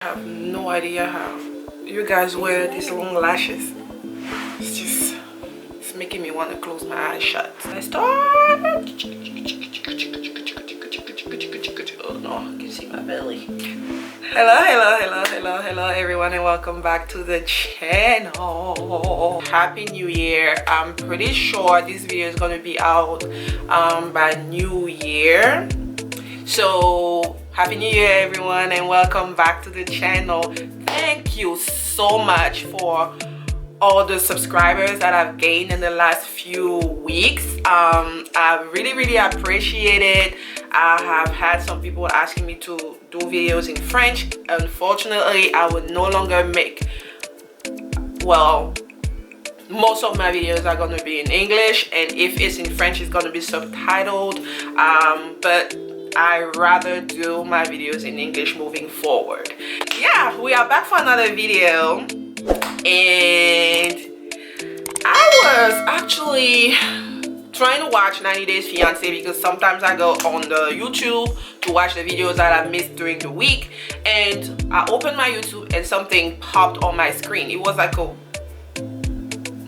I have no idea how you guys wear these long lashes. It's making me want to close my eyes shut. I start. Oh no, I can see my belly. Hello everyone, and welcome back to the channel. Happy New Year. I'm pretty sure this video is going to be out by New Year. So happy New Year everyone, and welcome back to the channel. Thank you so much for all the subscribers that I've gained in the last few weeks. I really appreciate it. I have had some people asking me to do videos in French. Unfortunately, I will no longer make, well, most of my videos are going to be in English, and if it's in French, it's going to be subtitled. But I rather do my videos in English moving forward. Yeah, we are back for another video, and I was actually trying to watch 90 Days Fiancé because sometimes I go on the YouTube to watch the videos that I missed during the week, and I opened my YouTube and something popped on my screen. It was like a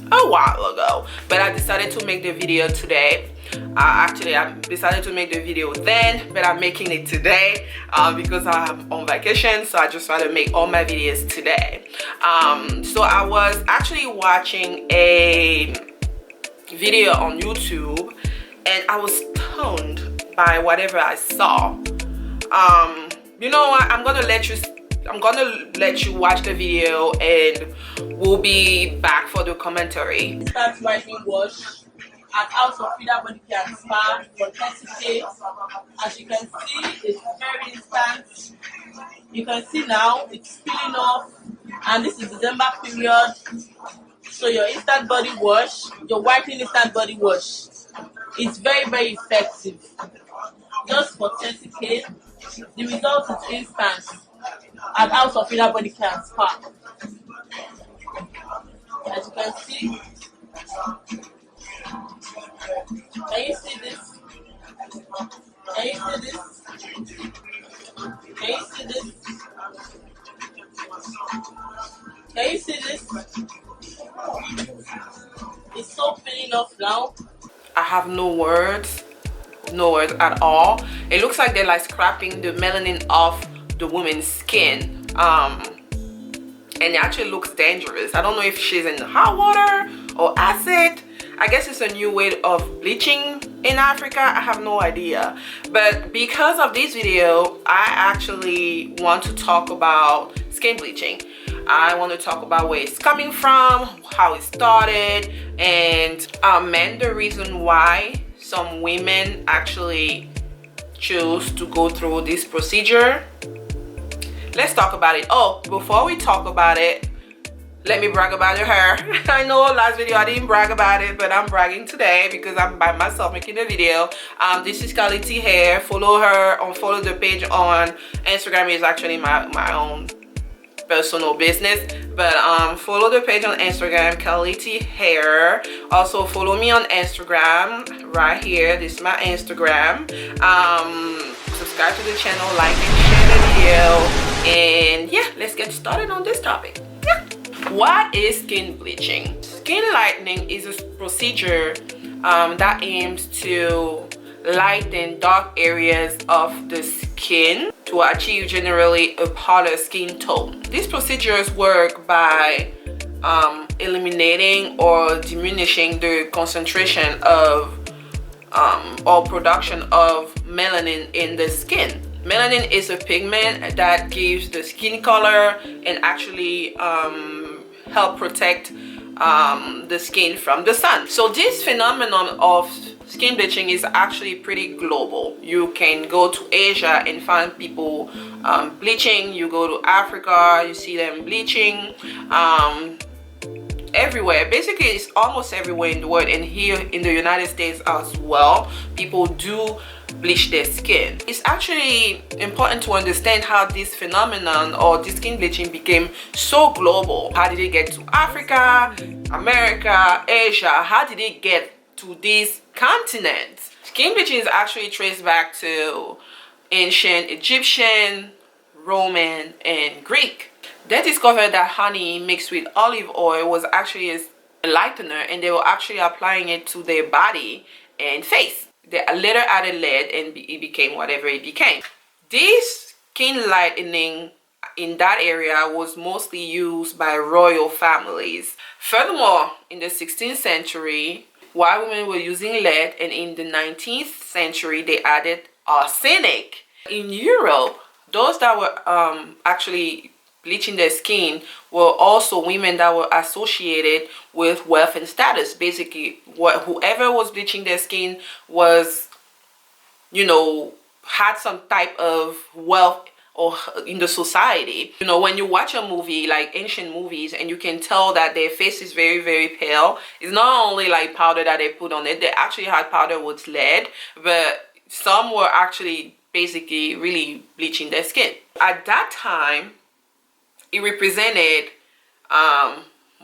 while ago, but I decided to make the video today. Actually, I decided to make the video then, but I'm making it today because I'm on vacation, so I just wanted to make all my videos today. So I was actually watching a video on YouTube, and I was stunned by whatever I saw. You know what? I'm gonna let you watch the video, and we'll be back for the commentary. Start writing wash at House of Frida Body Care and Spa for 30K. As you can see, it's very instant. You can see now it's peeling off, and this is December period. So your instant body wash, your whitening instant body wash, it's very effective. Just for 30K, the result is instant at House of Frida Body Care and Spa. As you can see, can you see this? Can you see this? Can you see this? Can you see this? It's so peeling off now. I have no words at all. It looks like they're like scrapping the melanin off the woman's skin, and it actually looks dangerous. I don't know if she's in hot water or acid. I guess it's a new way of bleaching in Africa. I have no idea. But because of this video, I actually want to talk about skin bleaching. I want to talk about where it's coming from, how it started, and the reason why some women actually choose to go through this procedure. Let's talk about it. Oh, before we talk about it, let me brag about her hair. I know last video I didn't brag about it, but I'm bragging today because I'm by myself making the video. This is Quality Hair. Follow her, or follow the page on Instagram. Is actually my own personal business, but follow the page on Instagram, Quality Hair. Also follow me on Instagram right here. This is my Instagram. Subscribe to the channel, like and share the video, and yeah, let's get started on this topic. Yeah. What is skin bleaching? Skin lightening is a procedure that aims to lighten dark areas of the skin to achieve generally a paler skin tone. These procedures work by eliminating or diminishing the concentration of or production of melanin in the skin. Melanin is a pigment that gives the skin color and actually help protect the skin from the sun. So this phenomenon of skin bleaching is actually pretty global. You can go to Asia and find people bleaching. You go to Africa, you see them bleaching. Everywhere, basically it's almost everywhere in the world, and here in the United States as well, people do bleach their skin. It's actually important to understand how this phenomenon or this skin bleaching became so global. How did it get to Africa, America, Asia? How did it get to these continents? Skin bleaching is actually traced back to ancient Egyptian, Roman, and Greek. They discovered that honey mixed with olive oil was actually a lightener, and they were actually applying it to their body and face. They later added lead, and it became whatever it became. This skin lightening in that area was mostly used by royal families. Furthermore, in the 16th century, white women were using lead, and in the 19th century they added arsenic. In Europe, those that were actually bleaching their skin were also women that were associated with wealth and status. Basically, whoever was bleaching their skin was, you know, had some type of wealth or in the society. You know, when you watch a movie like ancient movies and you can tell that their face is very, very pale, it's not only like powder that they put on it. They actually had powder with lead, but some were actually basically really bleaching their skin. At that time, it represented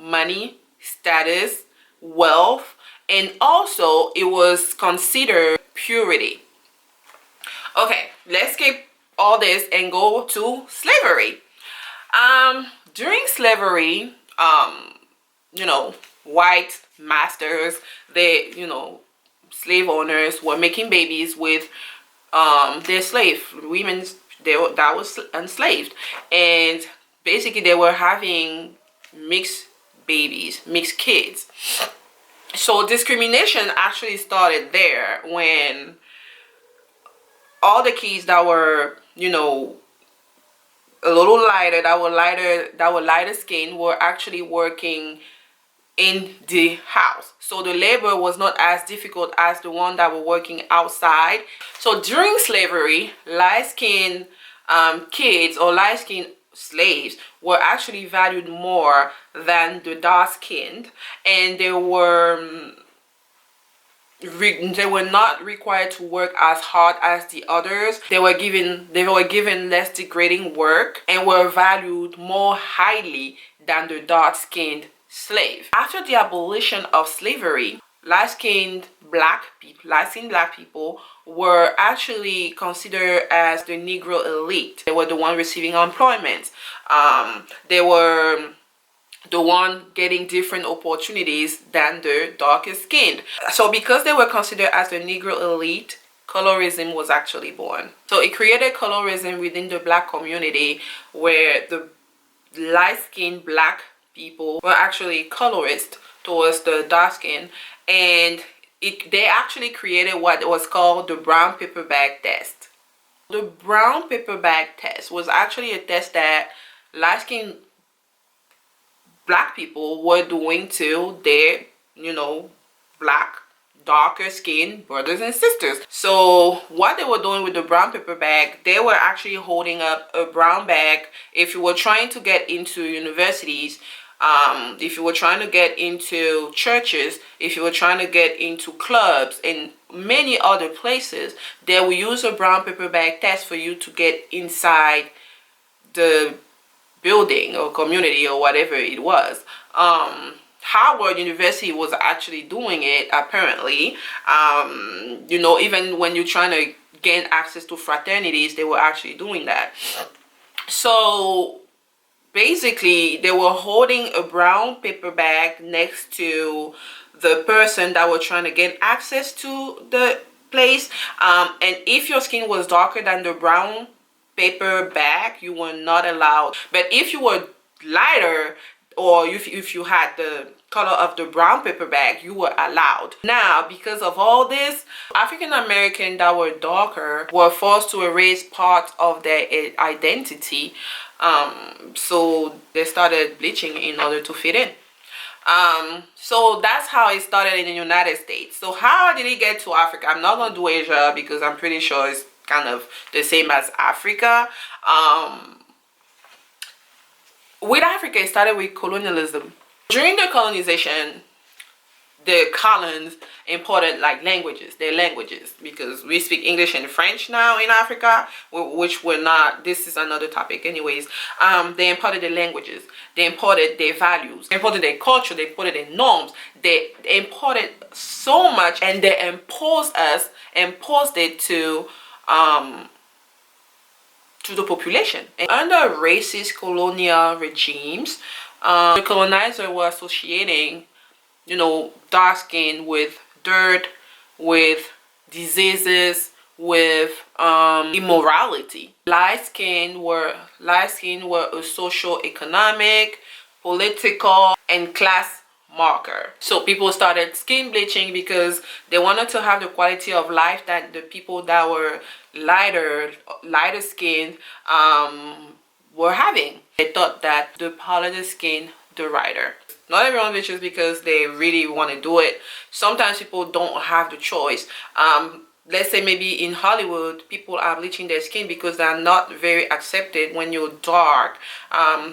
money, status, wealth, and also it was considered purity. Okay, let's skip all this and go to slavery. During slavery, you know, white masters, they, you know, slave owners were making babies with their slave women that was enslaved, and basically they were having mixed babies, mixed kids. So discrimination actually started there when all the kids that were, you know, a little lighter, that were lighter skin, were actually working in the house. So the labor was not as difficult as the one that were working outside. So during slavery, light-skinned kids or light-skinned slaves were actually valued more than the dark-skinned, and they were not required to work as hard as the others. They were given less degrading work and were valued more highly than the dark-skinned slave. After the abolition of slavery, light-skinned black people were actually considered as the Negro elite. They were the one receiving employment. They were the one getting different opportunities than the darker skinned. So because they were considered as the Negro elite, colorism was actually born. So it created colorism within the black community, where the light-skinned black people were actually colorist towards the dark skin, and they actually created what was called the brown paper bag test. The brown paper bag test was actually a test that light-skinned black people were doing to their, you know, black, darker skinned brothers and sisters. So what they were doing with the brown paper bag, they were actually holding up a brown bag. If you were trying to get into universities, if you were trying to get into churches, if you were trying to get into clubs and many other places, they will use a brown paper bag test for you to get inside the building or community or whatever it was. Howard University was actually doing it, apparently. You know, even when you're trying to gain access to fraternities, they were actually doing that. So basically, they were holding a brown paper bag next to the person that were trying to gain access to the place. And if your skin was darker than the brown paper bag, you were not allowed. But if you were lighter, or if you had the color of the brown paper bag, you were allowed. Now, because of all this, African American that were darker were forced to erase part of their identity. So they started bleaching in order to fit in. So that's how it started in the United States. So how did it get to Africa? I'm not going to do Asia because I'm pretty sure it's kind of the same as Africa. With Africa, it started with colonialism. During the colonization, the colons imported like their languages, because we speak English and French now in Africa, which were not, this is another topic anyways. They imported their languages, they imported their values, they imported their culture, they imported their norms, they imported so much, and they imposed it to to the population. And under racist colonial regimes, the colonizer were associating, you know, dark skin with dirt, with diseases, with immorality. Light skin were a social, economic, political, and class marker. So people started skin bleaching because they wanted to have the quality of life that the people that were lighter skin were having. They thought that the paler the skin, the brighter. Not everyone bleaches because they really want to do it. Sometimes people don't have the choice. Let's say maybe in Hollywood, people are bleaching their skin because they are not very accepted when you're dark.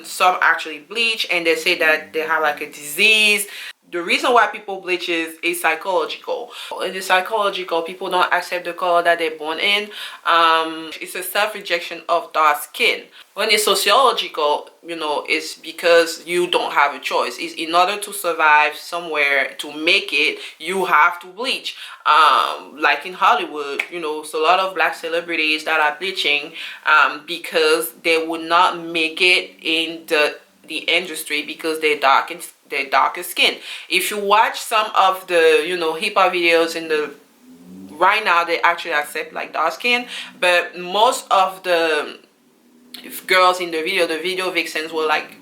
Some actually bleach and they say that they have like a disease. The reason why people bleach is psychological. In the psychological, people don't accept the color that they're born in. It's a self-rejection of dark skin. When it's sociological, you know, it's because you don't have a choice. It's in order to survive somewhere, to make it, you have to bleach. Like in Hollywood, you know, so a lot of black celebrities that are bleaching because they would not make it in the industry because they're darker skin. If you watch some of the, you know, hip hop videos in the right now, they actually accept like dark skin, but most of the girls in the video vixens were like,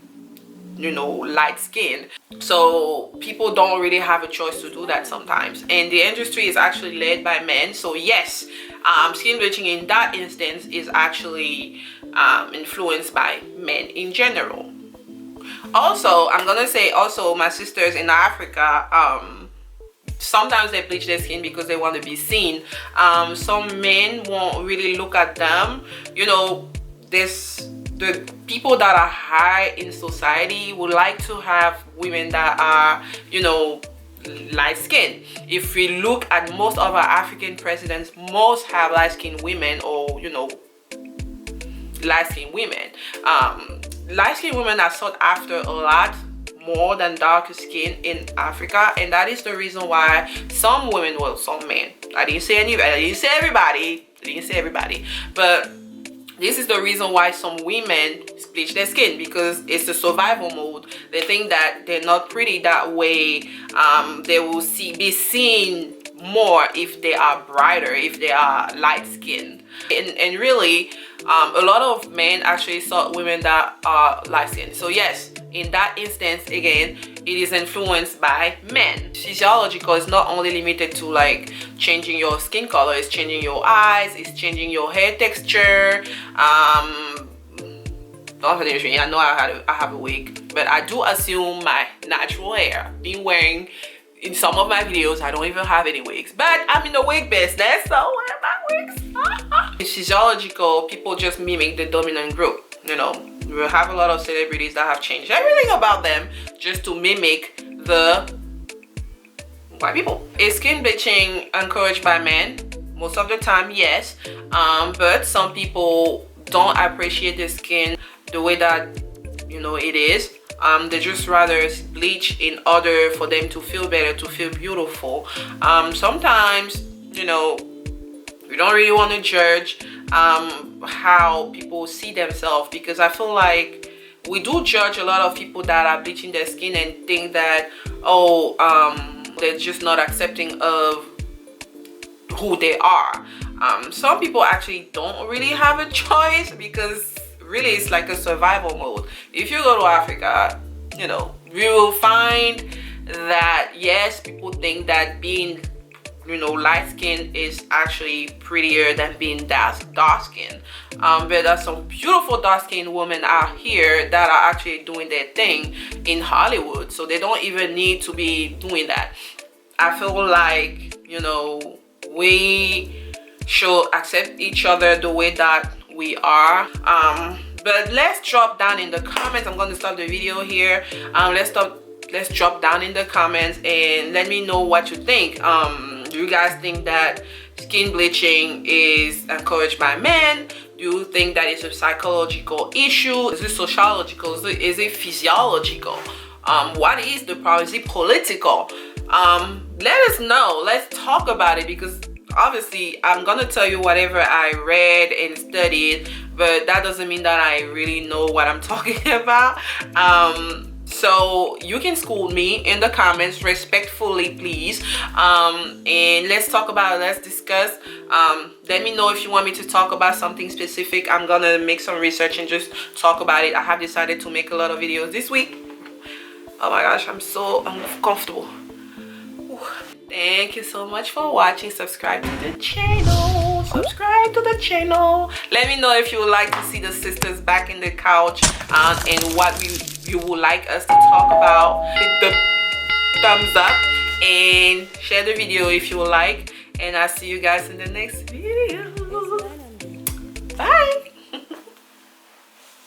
you know, light skin. So people don't really have a choice to do that sometimes, and the industry is actually led by men. So yes, skin bleaching in that instance is actually influenced by men in general. Also, I'm gonna say also my sisters in Africa, sometimes they bleach their skin because they want to be seen. Some men won't really look at them. You know, the people that are high in society would like to have women that are, you know, light skin. If we look at most of our African presidents, most have light skinned women, or, you know, light skinned women. Light skinned women are sought after a lot more than darker skin in Africa, and that is the reason why some women, well, some men, I didn't say everybody, but this is the reason why some women bleach their skin, because it's the survival mode. They think that they're not pretty that way. They will be seen more if they are brighter, if they are light skinned. And really, a lot of men actually sought women that are light skinned. So yes, in that instance, again, it is influenced by men. Physiological is not only limited to like changing your skin color, it's changing your eyes, it's changing your hair texture. I know I have a wig, but I do assume my natural hair. Been wearing, in some of my videos, I don't even have any wigs, but I'm in the wig business, so where are my wigs? It's physiological. People just mimic the dominant group. You know, we have a lot of celebrities that have changed everything about them just to mimic the white people. Is skin bleaching encouraged by men? Most of the time, yes, but some people don't appreciate the skin the way that, you know, it is. They just rather bleach in order for them to feel better, to feel beautiful. Sometimes, you know, we don't really want to judge how people see themselves, because I feel like we do judge a lot of people that are bleaching their skin and think that, oh, they're just not accepting of who they are. Some people actually don't really have a choice, because really it's like a survival mode. If you go to Africa, you know, you will find that yes, people think that being, you know, light skin is actually prettier than being dark skin. But there's some beautiful dark skinned women out here that are actually doing their thing in Hollywood, so they don't even need to be doing that. I feel like, you know, we should accept each other the way that we are. But let's drop down in the comments. I'm going to stop the video here. Let's drop down in the comments and let me know what you think. Do you guys think that skin bleaching is encouraged by men? Do you think that it's a psychological issue? Is it sociological? Is it physiological? What is the problem? Is it political? Let us know. Let's talk about it, because obviously I'm gonna tell you whatever I read and studied, but that doesn't mean that I really know what I'm talking about. So you can school me in the comments respectfully, please, and let's talk about it. Let's discuss. Let me know if you want me to talk about something specific. I'm gonna make some research and just talk about it. I have decided to make a lot of videos this week. Oh my gosh, I'm so uncomfortable. Ooh. Thank you so much for watching. Subscribe to the channel. Subscribe to the channel. Let me know if you would like to see the sisters back in the couch, and what you would like us to talk about. Hit the thumbs up and share the video if you would like. And I'll see you guys in the next video. Bye.